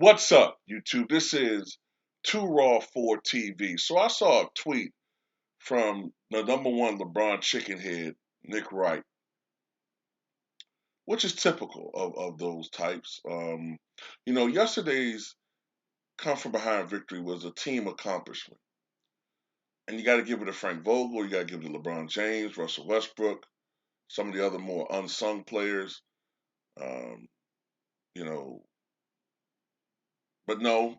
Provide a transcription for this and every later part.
What's up, YouTube? This is Two Raw 4 TV. So I saw a tweet from the number one LeBron chickenhead, Nick Wright, which is typical of those types. Yesterday's come from behind victory was a team accomplishment. And you got to give it to Frank Vogel, you got to give it to LeBron James, Russell Westbrook, some of the other more unsung players. Um, you know, but no,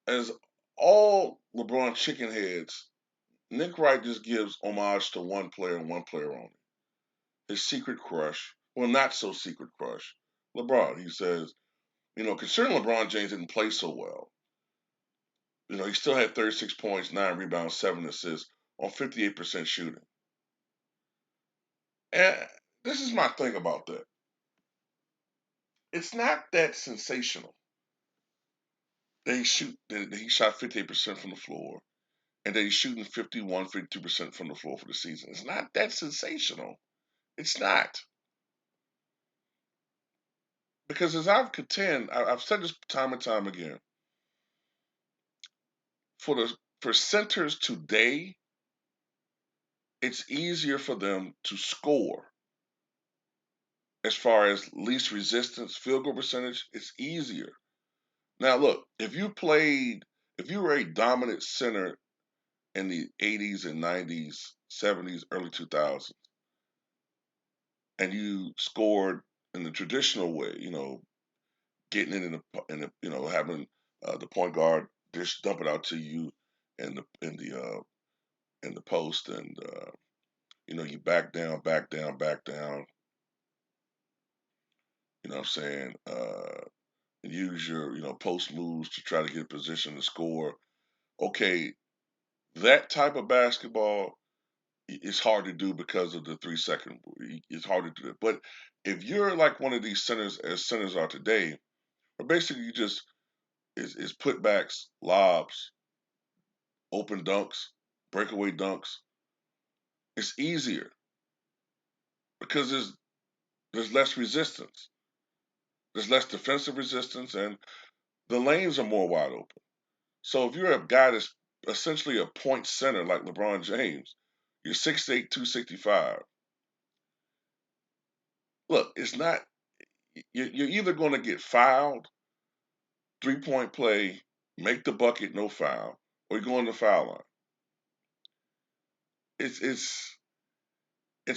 as all LeBron chickenheads, Nick Wright just gives homage to one player and one player only. His secret crush, well, not so secret crush, LeBron. He says, considering LeBron James didn't play so well, he still had 36 points, 9 rebounds, 7 assists on 58% shooting. And this is my thing about that. It's not that sensational that he shot 58% from the floor and that he's shooting 51, 52% from the floor for the season. It's not that sensational. It's not. Because as I've said this time and time again, for centers today, it's easier for them to score. As far as least resistance, field goal percentage, it's easier. Now look, if you were a dominant center in the 80s and 90s, 70s, early 2000s, and you scored in the traditional way, getting it having the point guard dump it out to you in the post, and you back down, back down, back down. You know what I'm saying? And use your post moves to try to get a position to score. Okay, that type of basketball is hard to do because of the 3 second. It's hard to do it. But if you're like one of these centers, as centers are today, where basically you just is putbacks, lobs, open dunks, breakaway dunks, it's easier because there's less resistance. There's less defensive resistance, and the lanes are more wide open. So if you're a guy that's essentially a point center like LeBron James, you're 6'8", 265. Look, it's not. You're either going to get fouled, 3-point play, make the bucket, no foul, or you go on the foul line. It's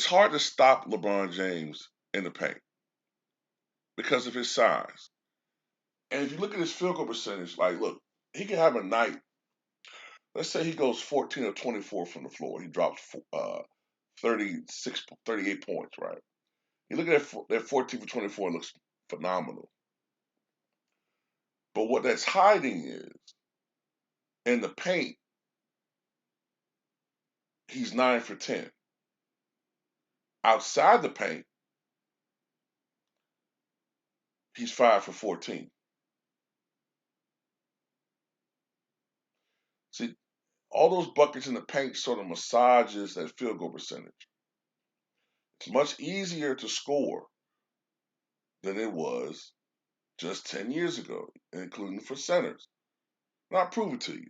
hard to stop LeBron James in the paint because of his size. And if you look at his field goal percentage, like, look, he can have a night. Let's say he goes 14 or 24 from the floor. He drops 36, 38 points, right? You look at that 14 for 24, it looks phenomenal. But what that's hiding is in the paint, he's 9 for 10. Outside the paint, he's 5 for 14. See, all those buckets in the paint sort of massages that field goal percentage. It's much easier to score than it was just 10 years ago, including for centers. And I'll prove it to you.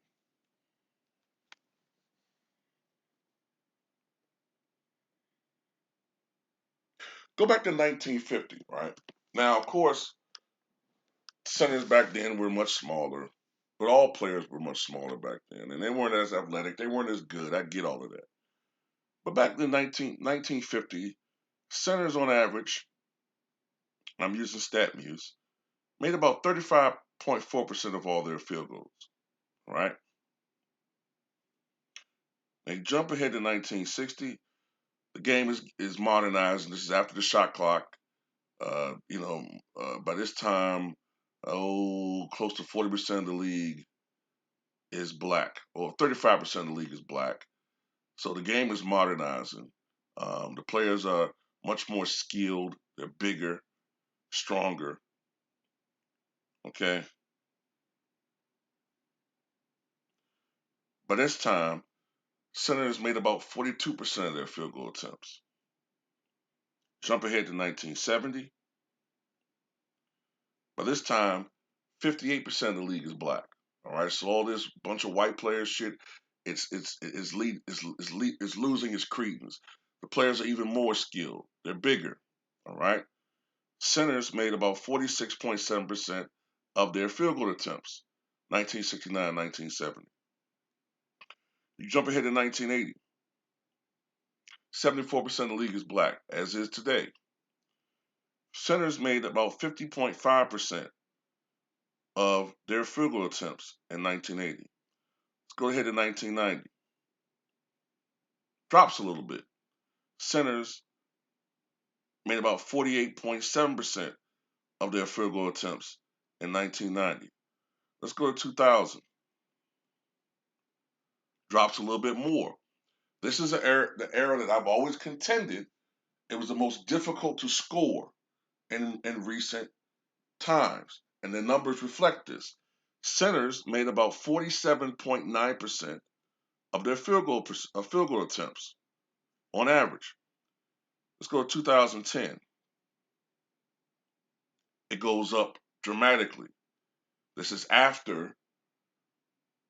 Go back to 1950, right? Now, of course, centers back then were much smaller, but all players were much smaller back then, and they weren't as athletic. They weren't as good. I get all of that. But back in 1950, centers on average, I'm using StatMuse, made about 35.4% of all their field goals, right? They jump ahead to 1960. The game is modernized, and this is after the shot clock. By this time, close to 40% of the league is black, or 35% of the league is black. So the game is modernizing. The players are much more skilled. They're bigger, stronger. Okay. By this time, centers made about 42% of their field goal attempts. Jump ahead to 1970. By this time, 58% of the league is black. All right, so all this bunch of white players shit, it's losing its credence. The players are even more skilled. They're bigger. All right. Centers made about 46.7% of their field goal attempts, 1969, 1970. You jump ahead to 1980, 74% of the league is black, as is today. Centers made about 50.5% of their field goal attempts in 1980. Let's go ahead to 1990. Drops a little bit. Centers made about 48.7% of their field goal attempts in 1990. Let's go to 2000. Drops a little bit more. This is the era that I've always contended it was the most difficult to score in recent times, and the numbers reflect this. Centers made about 47.9% of their field goal attempts on average. Let's go to 2010. It goes up dramatically. This is after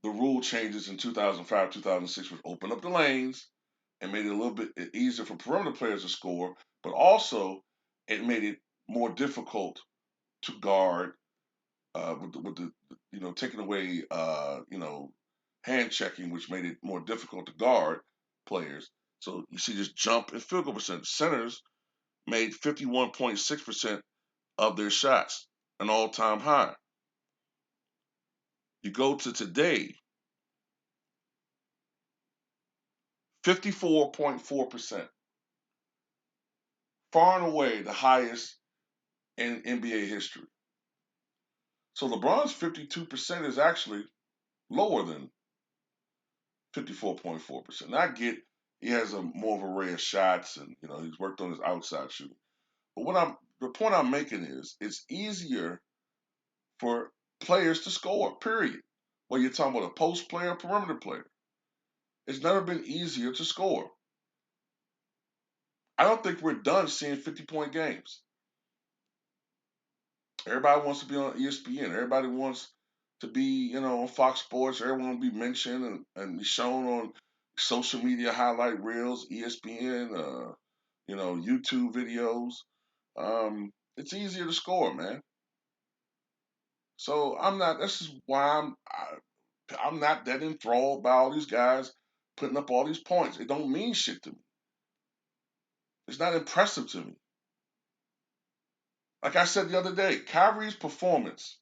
the rule changes in 2005, 2006, which opened up the lanes and made it a little bit easier for perimeter players to score, but also it made it more difficult to guard with the taking away hand checking, which made it more difficult to guard players. So you see this jump in field goal percentage. Centers made 51.6% of their shots, an all-time high. You go to today, 54.4%, far and away the highest in NBA history. So LeBron's 52% is actually lower than 54.4%. Now I get he has a more of an array of shots and he's worked on his outside shooting. But the point I'm making is it's easier for players to score, period. Whether you're talking about a post player, perimeter player. It's never been easier to score. I don't think we're done seeing 50-point games. Everybody wants to be on ESPN. Everybody wants to be, on Fox Sports. Everyone will be mentioned and be shown on social media highlight reels, ESPN, YouTube videos. It's easier to score, man. So this is why I'm not that enthralled by all these guys putting up all these points. It don't mean shit to me. It's not impressive to me. Like I said the other day, Kyrie's performance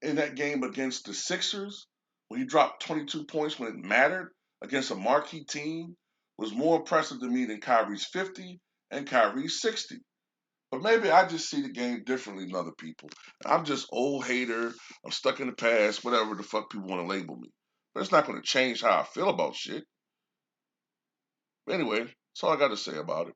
in that game against the Sixers, when he dropped 22 points when it mattered against a marquee team, was more impressive to me than Kyrie's 50 and Kyrie's 60. But maybe I just see the game differently than other people. I'm just old hater. I'm stuck in the past, whatever the fuck people want to label me. But it's not going to change how I feel about shit. But anyway, that's all I got to say about it.